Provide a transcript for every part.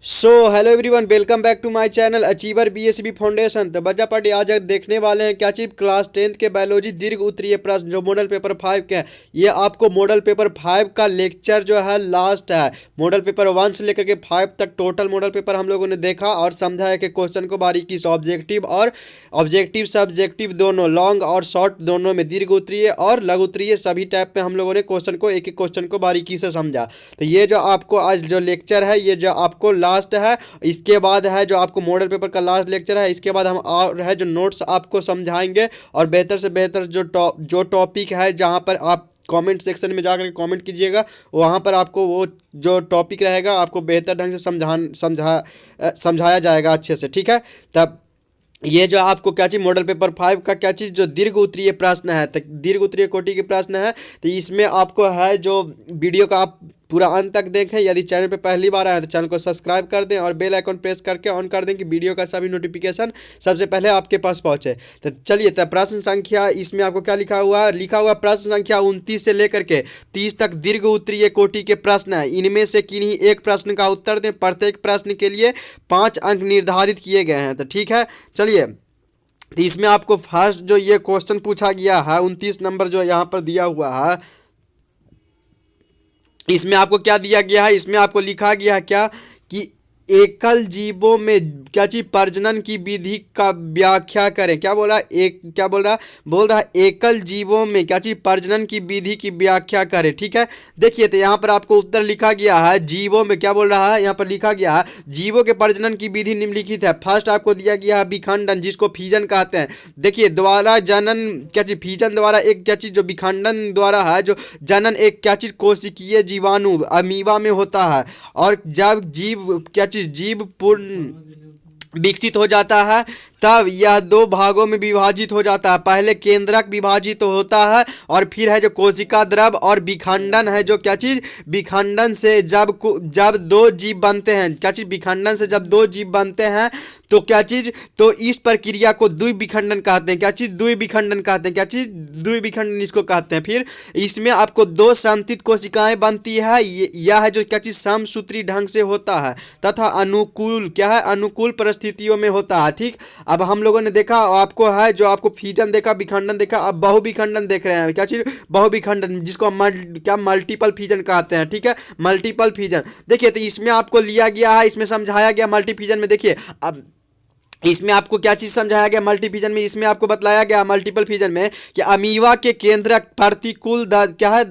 Hello everyone, welcome back to my channel achiever BSB foundation. तो बच्चा party आज देखने वाले हैं क्या चीज़ क्लास 10th के बायोलॉजी दीर्घ उत्तरीय प्रश्न जो मॉडल पेपर 5 के हैं। ये आपको मॉडल पेपर 5 का लेक्चर जो है लास्ट है। मॉडल पेपर 1 से लेकर के 5 तक टोटल मॉडल पेपर हम लोगों ने देखा और समझा है कि क्वेश्चन को बारीकी से ऑब्जेक्टिव सब्जेक्टिव दोनों, लॉन्ग और शॉर्ट दोनों में, दीर्घ उत्तरीय और लघु उत्तरीय सभी टाइप में हम लोगों ने क्वेश्चन को एक एक क्वेश्चन को बारीकी से समझा। तो ये जो आपको आज जो लेक्चर है, ये जो आपको लास्ट है। इसके बाद है जो आपको मॉडल पेपर का लास्ट लेक्चर है। इसके बाद हम और है जो नोट्स आपको समझाएंगे और बेहतर से बेहतर जो टॉपिक है, जहाँ पर आप कमेंट सेक्शन में जाकर कमेंट कीजिएगा, वहाँ पर आपको वो जो टॉपिक रहेगा आपको बेहतर ढंग से समझाया जाएगा अच्छे से। ठीक है, तब ये जो आपको क्या चीज़ मॉडल पेपर 5 का क्या चीज़ जो दीर्घ उत्तरीय प्रश्न है, तो दीर्घ उत्तरीय कोटि के प्रश्न है। तो इसमें आपको है जो वीडियो का आप पूरा अंत तक देखें। यदि चैनल पे पहली बार आए तो चैनल को सब्सक्राइब कर दें और बेल आइकन प्रेस करके ऑन कर दें कि वीडियो का सभी नोटिफिकेशन सबसे पहले आपके पास पहुंचे। तो चलिए, तो प्रश्न संख्या इसमें आपको क्या लिखा हुआ प्रश्न संख्या 29 से लेकर के 30 तक दीर्घ उत्तरीय कोटि के प्रश्न है। इनमें से किन्हीं एक प्रश्न का उत्तर दें। प्रत्येक प्रश्न के लिए 5 अंक निर्धारित किए गए हैं। तो ठीक है, चलिए, तो इसमें आपको फर्स्ट जो ये क्वेश्चन पूछा गया है 29 नंबर जो यहाँ पर दिया हुआ है, इसमें आपको क्या दिया गया है, इसमें आपको लिखा गया है क्या कि एकल जीवों में क्या चीज प्रजनन की विधि का व्याख्या करें। क्या बोल रहा है, बोल रहा है एकल जीवों में क्या चीज प्रजनन की विधि की व्याख्या करें। ठीक है, देखिए, तो यहाँ पर आपको उत्तर लिखा गया है जीवों में। क्या बोल रहा है, यहाँ पर लिखा गया है जीवों के प्रजनन की विधि निम्नलिखित है। फर्स्ट आपको दिया गया है विखंडन, जिसको फीजन कहते हैं। देखिए, द्वारा जनन क्या चीज फीजन द्वारा एक क्या चीज जो विखंडन द्वारा है जो जनन एक क्या चीज कोशिकीय जीवाणु अमीबा में होता है। और जब जीव पूर्ण विकसित हो जाता है तब यह 2 भागों में विभाजित हो जाता है। पहले केंद्रक विभाजित होता है और फिर है जो कोशिका द्रव, और विखंडन है जो क्या चीज विखंडन से जब 2 जीव बनते हैं, क्या चीज विखंडन से जब 2 जीव बनते हैं तो क्या चीज, तो इस प्रक्रिया को द्विविखंडन कहते हैं। क्या चीज द्विविखंडन कहते हैं, क्या चीज द्विविखंडन इसको कहते हैं। फिर इसमें आपको 2 संतत कोशिकाएं बनती है। यह है जो क्या चीज समसूत्री ढंग से होता है तथा अनुकूल क्या है, अनुकूल परिस्थितियों में होता है। ठीक, अब हम लोगों ने देखा आपको है जो आपको फीजन देखा, विखंडन देखा, अब बहुविखंडन देख रहे हैं। क्या चीज बहुविखंडन, जिसको क्या मल्टीपल फीजन कहते हैं। ठीक है, मल्टीपल फीजन। देखिए, तो इसमें आपको लिया गया है, इसमें समझाया गया मल्टी फीजन में। देखिए, अब इसमें आपको क्या चीज़ समझाया गया मल्टी फिजन में, इसमें आपको बतलाया गया मल्टीपल फिजन में कि अमीबा के केंद्रक प्रतिकूल क्या है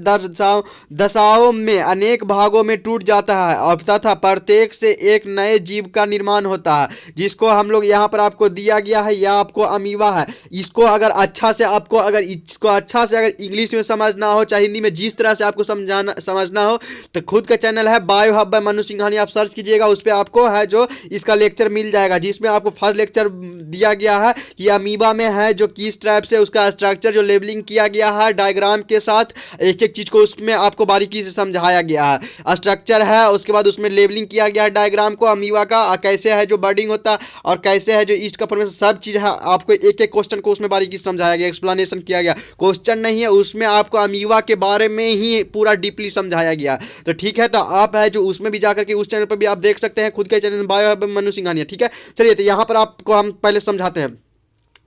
दशाओं में अनेक भागों में टूट जाता है और तथा प्रत्येक से एक नए जीव का निर्माण होता है, जिसको हम लोग यहाँ पर आपको दिया गया है। यह आपको अमीबा है। इसको अगर अच्छा से अगर इंग्लिश में समझना हो, चाहे हिंदी में, जिस तरह से आपको समझना हो, तो खुद का चैनल है bio hub by Manu Singhani, आप सर्च कीजिएगा, उस पर आपको है जो इसका लेक्चर मिल जाएगा, जिसमें आपको फर्स्ट लेक्चर दिया गया है कि अमीबा में है जो किस टाइप से उसका स्ट्रक्चर जो लेबलिंग किया गया है डायग्राम के साथ, एक एक चीज को उसमें आपको बारीकी से समझाया गया है। स्ट्रक्चर है, उसके बाद उसमें लेबलिंग किया गया है डायग्राम को अमीबा का, कैसे है जो बर्डिंग होता है और कैसे है जो ईस्ट का फॉर्मेशन, सब चीज है। आपको एक एक क्वेश्चन को उसमें बारीकी से समझाया गया, एक्सप्लेनेशन किया गया। क्वेश्चन नहीं है उसमें, आपको अमीबा के बारे में ही पूरा डीपली समझाया गया। तो ठीक है, तो आप है जो उसमें भी जाकर के उस चैनल पर भी आप देख सकते हैं, खुद के चैनल बायो मनु सिंघानिया। ठीक है, चलिए, तो यहाँ पर आपको हम पहले समझाते हैं।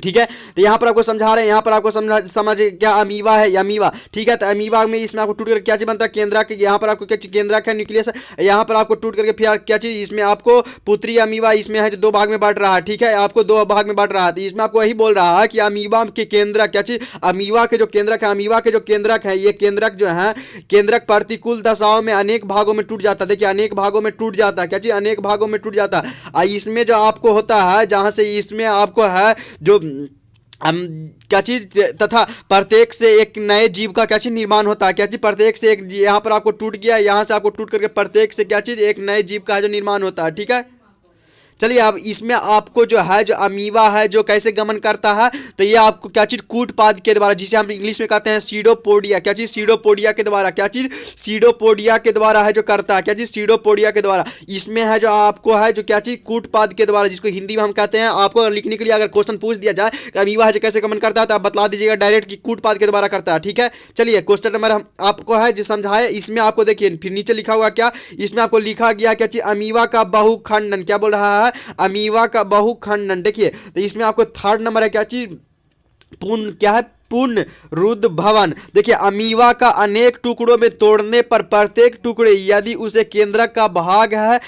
ठीक है, तो यहाँ पर आपको समझा रहे हैं, यहाँ पर आपको समझ क्या अमीबा है, अमीबा। ठीक है, तो अमीबा में इसमें आपको टूट करके क्या चीज बनता है, केंद्रक। यहाँ पर आपको क्या चीज केंद्रक है, न्यूक्लियस है। यहाँ पर आपको टूट करके फिर क्या चीज, इसमें आपको पुत्री अमीबा इसमें है जो 2 भाग में बांट रहा है। ठीक है, आपको 2 भाग में बांट रहा है। तो इसमें आपको वही बोल रहा है कि अमीबा के केंद्रक क्या चीज, अमीबा के जो केंद्रक है, अमीबा के जो केंद्रक है, ये केंद्रक जो है, केंद्रक प्रतिकूल दशाओं में अनेक भागों में टूट जाता है। देखिए, अनेक भागों में टूट जाता है, क्या चीज अनेक भागों में टूट जाता है। इसमें जो आपको होता है, जहाँ से इसमें आपको है जो क्या चीज, तथा प्रत्येक से एक नए जीव का क्या चीज निर्माण होता है। क्या चीज प्रत्येक से एक, यहाँ पर आपको टूट गया, यहाँ से आपको टूट करके प्रत्येक से क्या चीज एक नए जीव का जो निर्माण होता है। ठीक है, चलिए अब इसमें आपको जो है जो अमीबा है जो कैसे गमन करता है, तो ये आपको क्या चीज कूटपाद के द्वारा, जिसे हम इंग्लिश में कहते हैं सीडोपोडिया, क्या चीज सीडोपोडिया के द्वारा, क्या चीज सीडोपोडिया के द्वारा है जो करता है, क्या चीज सीडोपोडिया के द्वारा। इसमें है जो आपको है जो क्या चीज कूटपाद के द्वारा, जिसको हिंदी में हम कहते हैं। आपको लिखने के लिए अगर क्वेश्चन पूछ दिया जाए कि अमीबा है जो कैसे गमन करता है, तो आप बतला दीजिएगा डायरेक्ट कि कूटपाद के द्वारा करता है, ठीक है। चलिए क्वेश्चन नंबर हम आपको है जो समझाए, इसमें आपको देखिए फिर नीचे लिखा हुआ क्या, इसमें आपको लिखा गया क्या चीज अमीबा का बहुखंडन, क्या बोल रहा है अमीबा का बहुखंडन। देखिए तो इसमें आपको थर्ड नंबर है क्या चीज पूर्ण, क्या है पूर्ण रुद्र भवन। देखिए अमीबा का अनेक टुकड़ों में तोड़ने पर प्रत्येक टुकड़े यदि उसे केंद्रक का भाग है,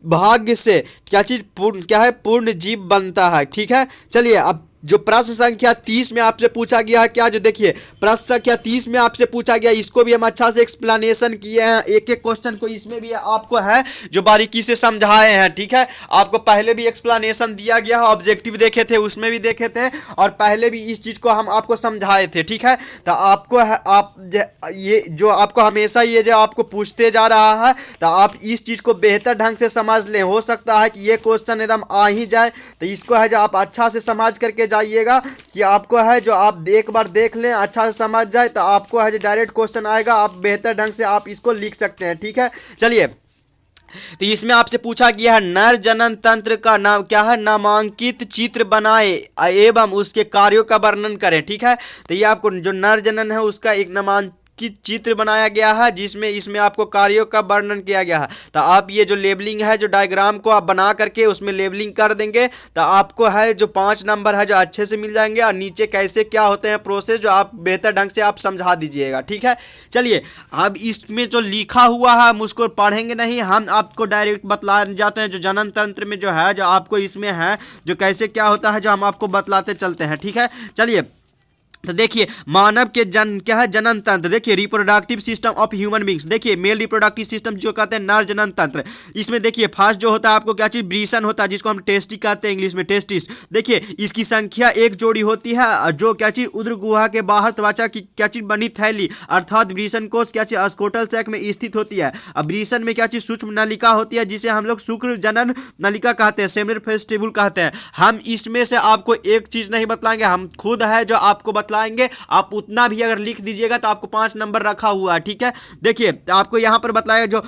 भाग्य से क्या चीज पूर्ण, क्या है पूर्ण जीव बनता है, ठीक है। चलिए अब जो प्रश्न संख्या 30 में आपसे पूछा गया है क्या, जो देखिए प्रश्न संख्या 30 में आपसे पूछा गया, इसको भी हम अच्छा से एक्सप्लेनेशन किए हैं, एक एक क्वेश्चन को इसमें भी आपको है जो बारीकी से समझाए हैं, ठीक है। आपको पहले भी एक्सप्लेनेशन दिया गया है, ऑब्जेक्टिव देखे थे उसमें भी देखे थे, और पहले भी इस चीज को हम आपको समझाए थे, ठीक है। तो आपको आप ये जो आपको हमेशा ये जो आपको पूछते जा रहा है, तो आप इस चीज को बेहतर ढंग से समझ लें। हो सकता है कि ये क्वेश्चन एकदम आ ही जाए, तो इसको है जो आप अच्छा से समझ करके जाइएगा कि आपको है जो आप एक बार देख लें, अच्छा से समझ जाए, तो आपको है जो डायरेक्ट क्वेश्चन आएगा, आप बेहतर ढंग से आप इसको लिख सकते हैं, ठीक है। चलिए तो इसमें आपसे पूछा गया है नर जनन तंत्र का नाम क्या है, नामांकित चित्र बनाए एवं उसके कार्यों का वर्णन करें, ठीक है। तो ये आपको जो नर जनन है उसका एक नामांकित चित्र बनाया गया है, जिसमें इसमें आपको कार्यों का वर्णन किया गया है। तो आप ये जो लेबलिंग है, जो डायग्राम को आप बना करके उसमें लेबलिंग कर देंगे, तो आपको है जो 5 नंबर है जो अच्छे से मिल जाएंगे, और नीचे कैसे क्या होते हैं प्रोसेस जो आप बेहतर ढंग से आप समझा दीजिएगा, ठीक है। चलिए अब इसमें जो लिखा हुआ है हम उसको पढ़ेंगे नहीं, हम आपको डायरेक्ट बतला जाते हैं जो जनन तंत्र में जो है जो आपको इसमें है जो कैसे क्या होता है जो हम आपको बतलाते चलते हैं, ठीक है। चलिए तो देखिए मानव के क्या है जनन तंत्र, देखिए reproductive system of human beings, देखिए मेल रिप्रोडक्टिव सिस्टम जो कहते हैं नर जनन तंत्र। इसमें देखिए फर्स्ट जो होता है आपको क्या चीज ब्रीसन होता है, जिसको हम टेस्टी कहते हैं इंग्लिश में टेस्टिस। देखिए इसकी संख्या एक जोड़ी होती है, जो क्या चीज उदर गुहा के बाहर त्वचा की क्या चीज बनी थैली अर्थात ब्रीसन कोष क्या चीज स्कोटल सैक में स्थित होती है। अब ब्रीसन में क्या चीज सूक्ष्म नलिका होती है, जिसे हम लोग शुक्र जनन नलिका कहते हैं, सेमिनल फेस्टिबल कहते हैं। हम इसमें से आपको एक चीज नहीं बतलाएंगे, हम खुद है जो आपको लाएंगे, आप उतना भी अगर लिख दीजिएगा तो आपको 5 नंबर रखा हुआ है, ठीक है। देखिए आपको यहां पर बताया जो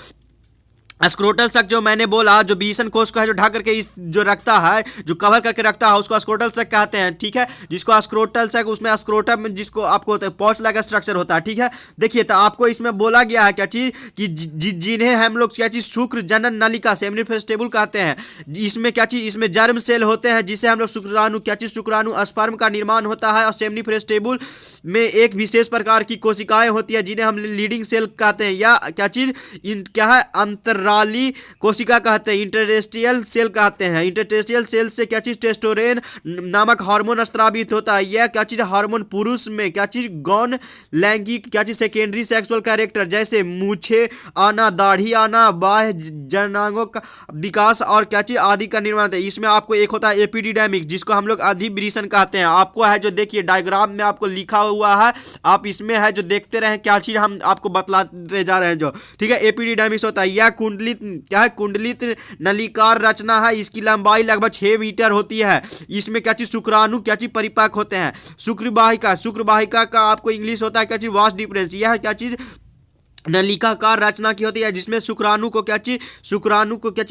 स्क्रोटल सैक जो मैंने बोला, जो ब्रीसन कोष को है जो ढक करके इस जो रखता है, जो कवर करके रखता है, उसको स्क्रोटल सैक कहते हैं, ठीक है। जिसको स्क्रोटल सैक उसमें स्क्रोटम में जिसको आपको पॉच लगा स्ट्रक्चर होता है, ठीक है। देखिए तो आपको इसमें बोला गया है क्या चीज कि जिन्हें हम लोग क्या चीज शुक्र जनन नलिका सेमिनल फेस्टिबल कहते हैं। इसमें क्या चीज इसमें जर्म सेल होते हैं, जिसे हम लोग शुक्राणु क्या चीज शुक्राणु स्पर्म का निर्माण होता है, और सेमिनल फेस्टिबल में एक विशेष प्रकार की कोशिकाएं होती है जिन्हें हम लीडिंग सेल कहते हैं, या क्या चीज क्या है अंतराली कोशिका कहते हैं, इंटरस्टिशियल सेल कहते हैं। इंटरस्टिशियल सेल से क्या चीज टेस्टोरेन नामक हार्मोन स्रावित होता है। यह क्या चीज हार्मोन पुरुष में क्या चीज गौण लैंगिक क्या चीज सेकेंडरी सेक्सुअल कैरेक्टर जैसे मूछे आना, दाढ़ी आना, बाह्य जनांगों का विकास और क्या चीज आदि का निर्माण होता है। इसमें आपको एक होता है एपिडिडैमिक, जिसको हम लोग अधिब्रीसन कहते हैं। आपको है जो देखिए डायग्राम में आपको लिखा हुआ है, आप इसमें है जो देखते रहे क्या चीज हम आपको बतलाते जा रहे हैं जो, ठीक है। एपिडिडैमिस होता है, यह कुंडलित क्या है कुंडलित नलिकार रचना है, इसकी लंबाई लगभग 6 मीटर होती है। इसमें क्या चीज शुक्राणु क्या चीज परिपक्व होते हैं। शुक्रवाहिका का आपको इंग्लिश होता है क्या चीज वास्ट डिफरेंस, यह क्या चीज नलिकाकार रचना की होती है, जिसमें शुक्राणु को क्या चीज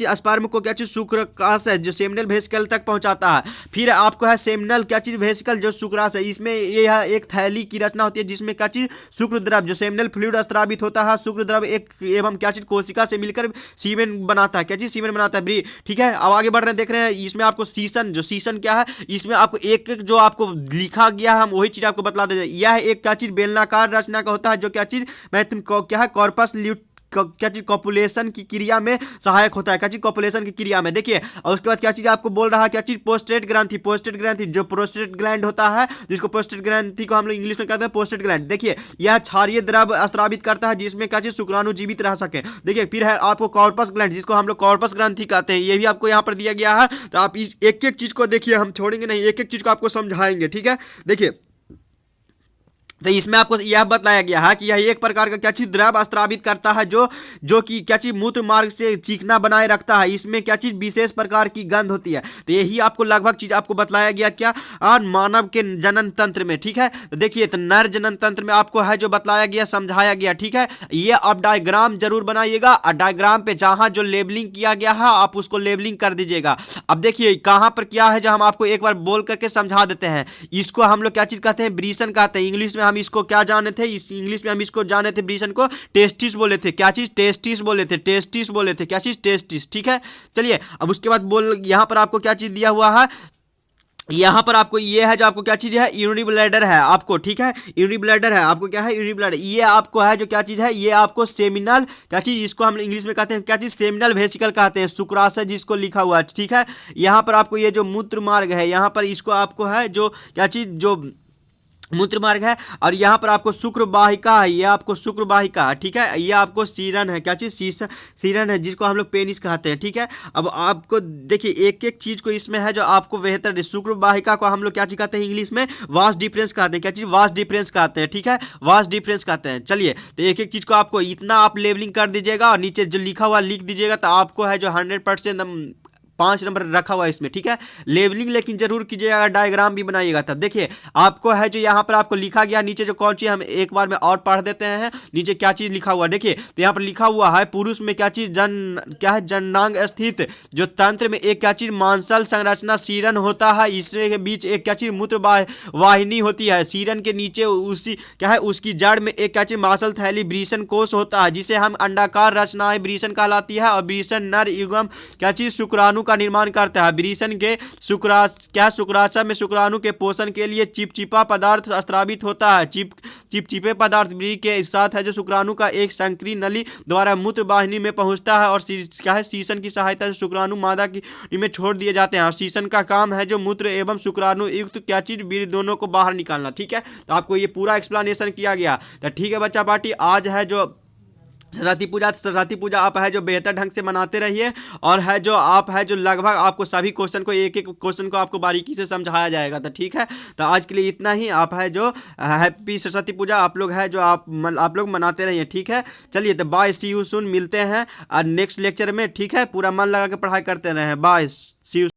स्पर्म को क्या चीज शुक्राशय है जो सेमिनल वेसिकल तक पहुंचाता है। फिर आपको है सेमिनल क्या चीज वेसिकल जो शुक्राशय है, इसमें यह एक थैली की रचना होती है, जिसमें क्या चीज शुक्र द्रव जो सेमिनल फ्लूइड स्रावित होता है। शुक्र द्रव एक एवं क्या चीज कोशिका से मिलकर सीमेन बनाता है, क्या चीज सीमेन बनाता है, ठीक है। अब आगे बढ़ रहे हैं, देख रहे हैं इसमें आपको सीसन क्या है, इसमें आपको एक एक जो आपको लिखा गया हम वही चीज आपको बतला दे। यह एक क्या चीज बेलनाकार रचना का होता है, जो क्या चीज क्या कॉर्पस ल्यूट क्या चीज कॉपुलेशन की क्रिया में सहायक होता है, क्या चीज कॉपुलेशन की क्रिया में। देखिए और उसके बाद क्या चीज आपको बोल रहा है, क्या चीज पोस्टेट ग्रंथि जो प्रोस्टेट ग्लैंड होता है, जिसको प्रोस्टेट ग्रंथि को हम लोग इंग्लिश में कहते हैं पोस्टेट ग्लैंड। देखिए यह क्षारीय द्रव स्रावित करता है, जिसमें क्या चीज शुक्राणु जीवित रह सके। देखिए फिर है आपको कॉर्पस ग्लैंड, जिसको हम लोग कॉर्पस ग्रंथि कहते हैं, ये भी आपको यहाँ पर दिया गया है। तो आप इस एक एक चीज को देखिए, हम छोड़ेंगे नहीं, एक एक चीज को आपको समझाएंगे, ठीक है। देखिए तो इसमें आपको यह बताया गया है कि यह एक प्रकार का क्या चीज द्रव स्रावित करता है जो कि क्या चीज मूत्र मार्ग से चिकना बनाए रखता है। इसमें क्या चीज विशेष प्रकार की गंध होती है। तो यही आपको लगभग चीज आपको बताया गया क्या और मानव के जनन तंत्र में, ठीक है। तो देखिए, तो नर जनन तंत्र में आपको है जो बताया गया, समझाया गया, ठीक है। ये आप डायग्राम जरूर बनाइएगा और डायग्राम पे जहां जो लेबलिंग किया गया है आप उसको लेबलिंग कर दीजिएगा। अब देखिए कहां पर क्या है जो हम आपको एक बार बोल करके समझा देते हैं। इसको हम लोग क्या चीज कहते हैं, ब्रीसन कहते हैं। इंग्लिश में हम इसको क्या जाने थे, इंग्लिश में हम इसको जाने थे, ब्रीसन को टेस्टिस बोले थे। क्या चीज, टेस्टिस बोले थे, टेस्टिस बोले थे, क्या चीज, टेस्टिस, ठीक है। चलिए अब उसके बाद बोल, यहां पर आपको क्या चीज दिया हुआ है, यहां पर आपको ये है जो आपको क्या चीज है, यूरिनरी ब्लैडर है आपको, ठीक है। यूरिनरी ब्लैडर है आपको, क्या है, यूरिनरी ब्लैडर। ये आपको है जो क्या चीज है, ये आपको सेमिनल क्या चीज, इसको हम इंग्लिश में कहते हैं क्या चीज, सेमिनल वेसिकल कहते हैं, शुक्राशय जिसको लिखा हुआ है, ठीक है। यहां पर आपको ये जो मूत्र मार्ग है, यहां पर इसको आपको है जो क्या चीज, जो मूत्र मार्ग है। और यहाँ पर आपको शुक्र वाहिका है, ये आपको शुक्र वाहिका है, ठीक है। ये आपको सीरन है, क्या चीज, सीरन है जिसको हम लोग पेनिस कहते हैं, ठीक है। अब आपको देखिए एक एक चीज को इसमें है जो आपको बेहतर, शुक्र वाहिका को हम लोग क्या चीज कहते हैं, इंग्लिश में वास्ट डिफरेंस कहते हैं, क्या चीज, वास्ट डिफरेंस कहते हैं, ठीक है, वास्ट डिफरेंस कहते हैं। चलिए तो एक एक चीज को आपको इतना आप लेबलिंग कर दीजिएगा और नीचे जो लिखा हुआ लिख दीजिएगा, तो आपको है जो 100% 5 नंबर रखा हुआ है इसमें, ठीक है। लेवलिंग लेकिन जरूर कीजिएगा, डायग्राम भी बनाइएगा। तब देखिए आपको है जो यहाँ पर आपको लिखा गया नीचे जो कौन चीज, हम एक बार में और पढ़ देते हैं नीचे क्या चीज लिखा हुआ। देखिए तो यहाँ पर लिखा हुआ है पुरुष में क्या चीज, क्या है, जननांग स्थित जो तंत्र में एक क्या चीज मांसल संरचना सीरन होता है। इसके बीच एक क्या चीज मूत्र वाहिनी होती है। सीरन के नीचे उसी क्या है, उसकी जड़ में एक क्या चीज मांसल थैली ब्रीसन कोष होता है, जिसे हम अंडाकार रचनाएं ब्रीसन कहलाती है। और ब्रीसन नर युग्म क्या चीज शुक्राणु का निर्माण करता है। ब्रीसन के शुक्राशय में शुक्राणु के पोषण के लिए चिपचिपा पदार्थ स्रावित होता है। चिपचिपे पदार्थ ब्री के साथ है जो शुक्राणु का एक संक्रीय नली द्वारा मूत्र वाहिनी में पहुंचता है और क्या है, शीशन की सहायता से शुक्राणु मादा की में छोड़ दिए जाते हैं। और शीशन का काम है जो मूत्र एवं शुक्राणु युक्त क्या चीज वीर्य दोनों को बाहर निकालना, ठीक है। तो आपको ये पूरा एक्सप्लेनेशन किया गया। तो ठीक है बच्चा पार्टी, आज है जो सरस्वती पूजा आप है जो बेहतर ढंग से मनाते रहिए। और है जो आप है जो लगभग आपको सभी क्वेश्चन को, एक एक क्वेश्चन को आपको बारीकी से समझाया जाएगा। तो ठीक है, तो आज के लिए इतना ही। आप है जो हैप्पी सरस्वती पूजा आप लोग है जो आप लोग मनाते रहिए, ठीक है। चलिए तो बाय, सी यू सून, मिलते हैं और नेक्स्ट लेक्चर में, ठीक है। पूरा मन लगा के पढ़ाई करते रहें। Bye, see you.